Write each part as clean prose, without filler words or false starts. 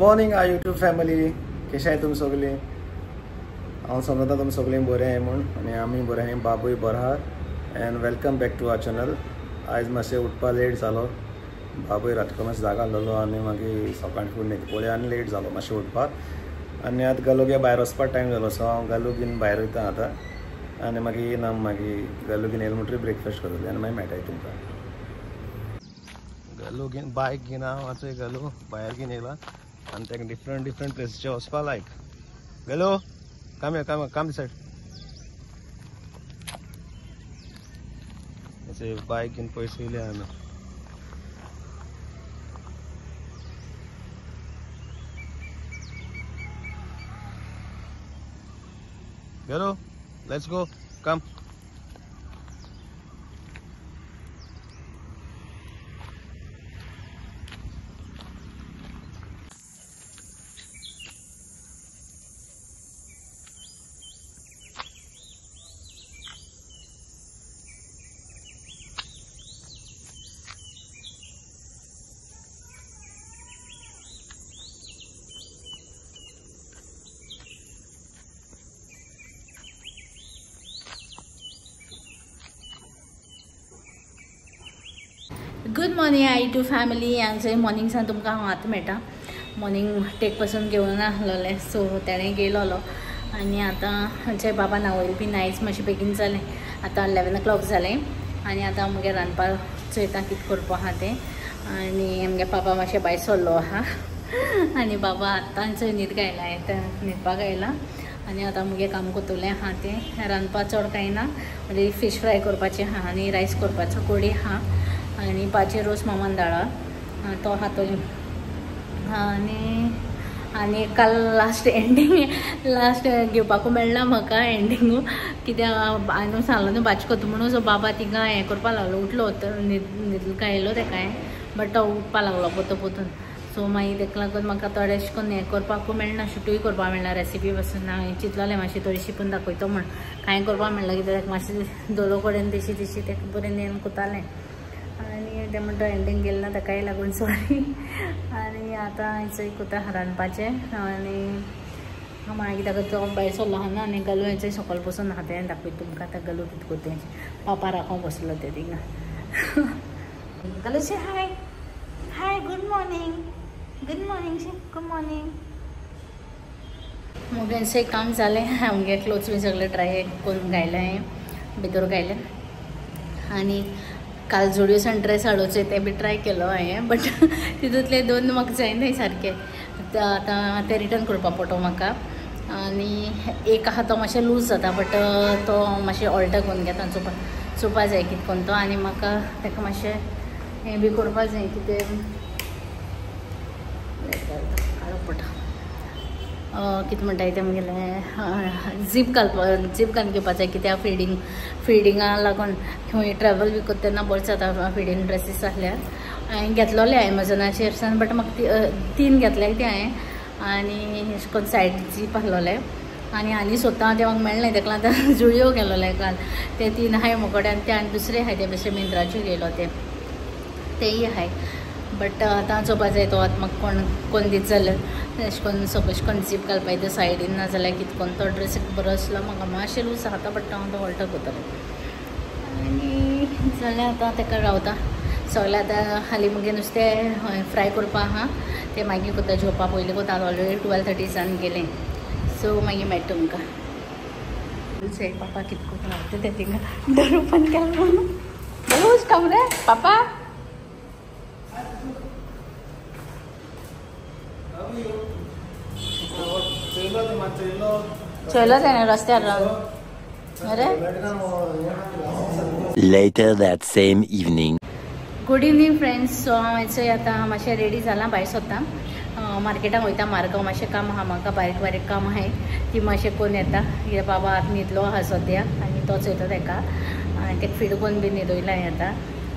Morning आ YouTube family. कशें आहाय तुमी सगळीं? हांव समजता तुमी सगळीं बरें आहाय म्हूण, आनी आमी बरें आहाय, बाबूय बरो आहा. And welcome back to our channel. आयज मातशें उठपा लेट जालो. बाबूय रातको मातशें जागा आसलेलो आनी मागीर सकाळीं फूड न्हिद पळय आनी लेट जालो मातशें उठपाक. आनी आतां गालुगे भायर वचपाक टायम जालो, सो हांव गालू घेवन भायर वयता आतां. आनी मागीर येना, मागीर गालू घेवन येयलो म्हणटरी ब्रेकफास्ट करतले आनी मागीर मेळटाय तुमकां. गालू घेवन बायक घेवन हांव आतां गालू भायर घेवन येयला आनी ताका डिफरंट प्लेसीचे वचपा लायक. गालू कम दिस सायड. बायक घेवन पयस येयले आमी. Hello, let's go. Come. Good morning आई टू फॅमिली. आमचे मॉर्निंगसान तुमकां हांव आतां मेळटा. मॉर्निंग टेक पासून घेवन आसलोले, सो तेणें गेलोलो आनी आतां आमचे बाबा नावयल बी नायच मातशें बेगीन जालें. आतां 11 o'clock जालें आनी आतां मुगे रांदपाक चयता कितें करपा आहा तें. आनी आमगे पापा मातशें भायर सरलो आहा आनी बाबा आतांच न्हीद गायला, न्हिदपाक आयला. आनी आतां मुगे काम कोतुलें आहा तें रांदपाक चड कांय ना, म्हणजे फीश फ्राय करपाचें आहा आनी रायस करपाचो कोडी आहा आनी पाचे रोस मामान धाडा तो हातोली. आनी काल लास्ट घेवपाकू मेळना म्हाका एंडिंगू, कित्याक हांवें सांगलो न्हू भाजी कोता म्हणून. सो बाबा तिका हें करपा लागलो, उठलो न्हिदलो येयलो तेका बट तो उठपा लागलो पोतून. सो मागीर तेका लागून म्हाका थोडें अशें करून हें करपाकू मेळना, शूटूय करपा मेळना रेसिपी पासून. हांवें चिंतलोलें मातशी थोडी शिकून दाखयतो म्हण, कांय करपा मेळना कित्याक मातशें दोलो कडेन तशी तेका बरें नेन कोतालें आनी तें म्हणटा एंडींग गेलें ना ताकाय लागून सॉरी. आनी आतां चोय कोता रांदपाचें आनी मागीर ताका तो भायर सरलो आहा ना. आनी गालू हेंचें सकयल बसून आहा तें दाखयता तुमकां. आतां गालू कितें कोता पापा राखों बसलो तें थिंगा. गालू से हाय हाय गुड मॉर्निंग से गुड मॉर्निंग. मुगेंचें काम जालें, आमगे क्लोथ्स बी सगळे ट्राय करून घायलें भितर घायलें. आनी काल जोड्यो सन ड्रेस हाडोवचे ते बी ट्राय केलो हांवें, बट तितूंतले 2 म्हाका जायनाय सारके. आतां ते रिटर्न करपा पडटो म्हाका. आनी एक आहा तो मातशें लूज जाता, बट तो मातशें ऑल्टर करून घेता, चोवपा जाय कितें करून तो. आनी म्हाका ताका मातशें हें बी करपा जाय, कितें काडूंक पडटा कितें म्हणटाय तें म्हगेलें झीप घालून घेवपा जाय, कित्याक फिडिंगा लागून खंय ट्रॅवल बी करता तेन्ना बरें जाता फिडींग ड्रेसीस आसल्यार. हांवें घेतलोले एमेझॉनाचेर सावन, बट म्हाका 3 घेतले ते हांवें. आनी अशें करून सायड झीप आसलोले आनी सोदता ते म्हाका मेळनाय. तेका लागून जुडियो गेलोले काल. ते 3 आहाय म्हकोडे आनी ते आनी दुसरे आहाय ते बेश्टे मिंत्राच्यो घेयलो तेय आहाय. बट आतां चोवपा जाय तो आतां म्हाका कोण दीत जाल्यार अशें करून सगळें करून झीप घालपाक येता सायडीन, ना जाल्यार कितें करून तो ड्रेस बरो आसलो म्हाका मातशें लूज जाता, बट हांव तो ऑल्टर करतलें. आनी जाल्यार आतां ताका रावता सगळें. आतां हालीं मुगे नुस्तें फ्राय करपा आहा तें मागीर कोता, जेवपा पयलीं कोता. ऑलरेडी 12:30 जावन गेलें, सो मागीर मेळटा तुमकां. पापा कितें करून रावता तें थिंगा डोर ओपन केलो म्हणून. रोज कम रे पापा. चलो जाय रस्त्यार रावन. अरे Later that same evening. Good evening friends. So हांव आतां मातशें रेडी जालां, भायर सरता. मार्केटाक वयता, मार्गांव मातशें काम आहा म्हाका, बारीक काम आहाय ती मातशें करून येता. कित्याक बाबा आतां न्हिदलो आहा सद्याक आनी तो चयता ताका. आनी ताका फीड करून बी न्हिदयला हांवें आतां.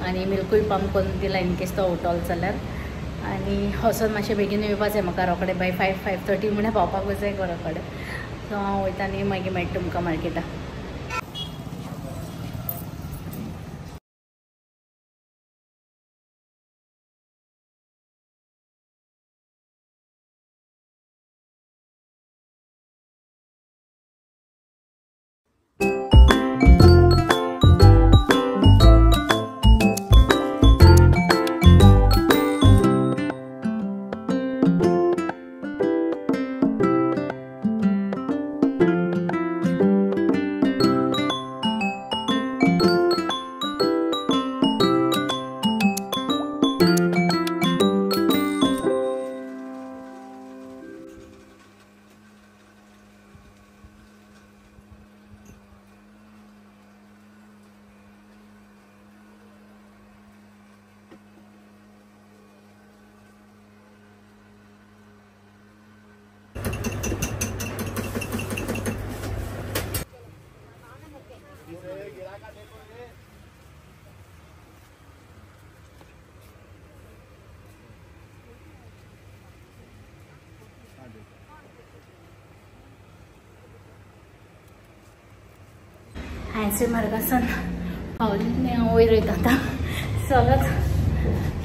आनी मिल्कूय पंप करून दिला इन केस तो उठलो जाल्यार. आनी वचोन मातशें बेगीन येवपा जाय म्हाका घरा कडेन. बाय 5:30 म्हळ्यार पावपाकूच जाय घरा कडेन. सो हांव वयता आनी मागीर मेळटा तुमकां मार्केटाक. हांयसर मार्गासान पावली हांव वयर वयता आतां सगळ्यात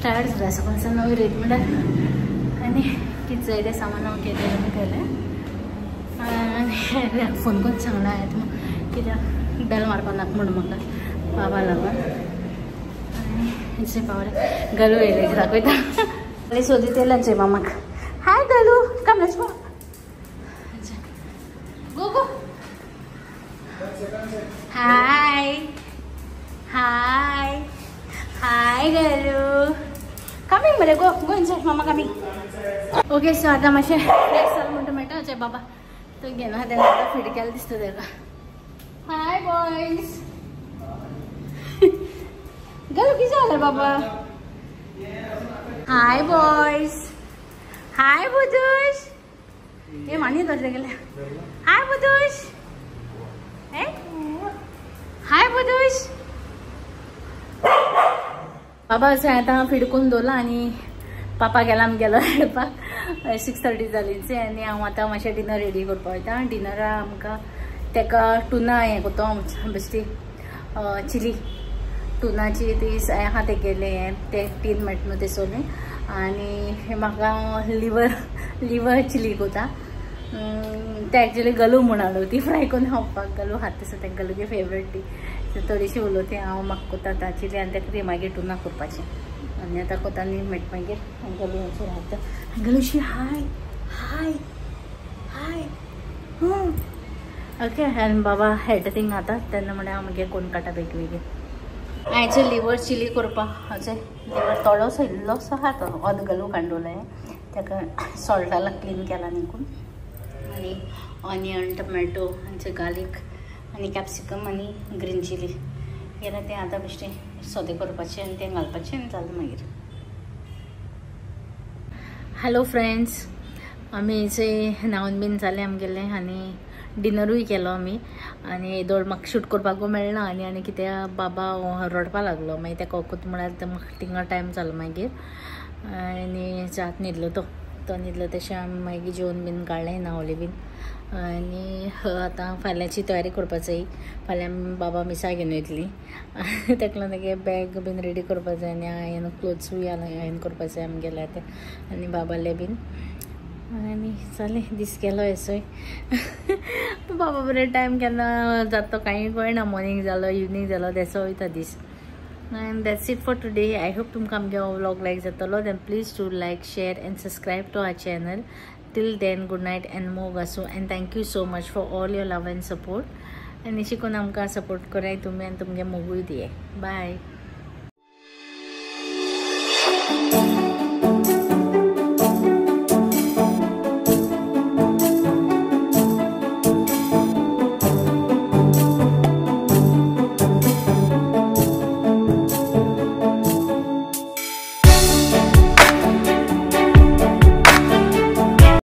टायर्ड जालें सकाळसान वयर वयता म्हणल्यार आनी कितें जाय तें सामान हांव केलें आनी फोन करून सांगला येता कित्याक बेल मारपाक नाका म्हणून म्हाका बाबा लागून आनी हांयसर पावलें गलू येयलें दाखयता सोदी ते लंच मामाक हाय गलू come let's go go go hi hi hi Galu coming मरे गो गो इनसाइड मामा कमिंग ओके सो आतां मातशें फ्रेश जालें म्हणटा मेळटा अजय बाबा तो घेना तेन्ना आतां फीड केलें दिसता तेका हाय बॉयज गलू कितें जालें बाबा हाय बॉयज हाय बुदूश ये मानी धरले गेले हाय बुदूश हाय बुदूश बाबा अशें आतां फीड करून दवरला आनी पापा गेलो हाडपाक 6:30 जालींची आनी हांव आतां मातशें डिनर रेडी करपाक वयता डिनरा आमकां तेका टुना हें करता बेश्टी चिली टुनाची ती आहा ते केले ते टीन मेळटा न्हू ते सोले आनी म्हाका लिवर चिली करता ते एक्चुअली गलू म्हणालो ती फ्राय करून खावपाक गलू खात तसो ते गलूगे फेवरेट ती थोडीशी उलोवं ती हांव म्हाका करता ता चिली आनी तेका ती मागीर टुना करपाचें आनी आतां कोता न्ही मेळटा मागीर गलू हांचेर रावता गलूशी हाय हाय हाय ओके आनी बाबा हेड थिंग आता तेन्ना म्हळ्यार हांव मागीर कोण काडटा बेगीन हांयचें लिवर चिली करपाक हाचें लिवर थोडोसो इल्लोसो आहा तो अर्द गलू काडून तेका सॉल्टाला क्लीन केला निकून आनी ऑनियन टमॅटो हांचे गार्लीक आनी कॅप्सिकम आनी ग्रीन चिली केल्यार तें आतां बेश्टें सोदे करपाचें आनी तें घालपाचें आनी जालें मागीर हॅलो फ्रेंड्स आमी न्हांवन बीन जालें आमगेलें आनी डिनरूय केलो आमी आनी दोड म्हाका शूट करपाकूय मेळना आनी कित्याक बाबा रडपा लागलो मागीर तेका वखद म्हळ्यार म्हाका थिंगा टायम जालो मागीर आनी जात न्हिदलो तो न्हिदलो तशें आमी मागीर जेवण बीन काडलें न्हांवली बीन आनी आतां फाल्यांची तयारी करपाक जाय फाल्यां बाबा मिसा घेवन वयतली तेका लागून तेगे बॅग बीन रेडी करपाक जाय आनी हांवें क्लोथ्सूय हांवें करपाक जाय आमगेले आतां आनी बाबाले बीन आनी जालें दीस केलो एसोय बाबा बरें टायम केन्ना जाता तो कांय कळना मॉर्निंग जालो इवनिंग जालो तेसो वयता दीस and that's it for today. I hope तुमकां आमगे vlog like जातलो then please do like share and subscribe to our channel. Till then good night and more gasu and thank you so much for all your love and support and Ishi कोण आमकां support कराय तुम्ही आनी तुमगे मोगूय दिये. Bye.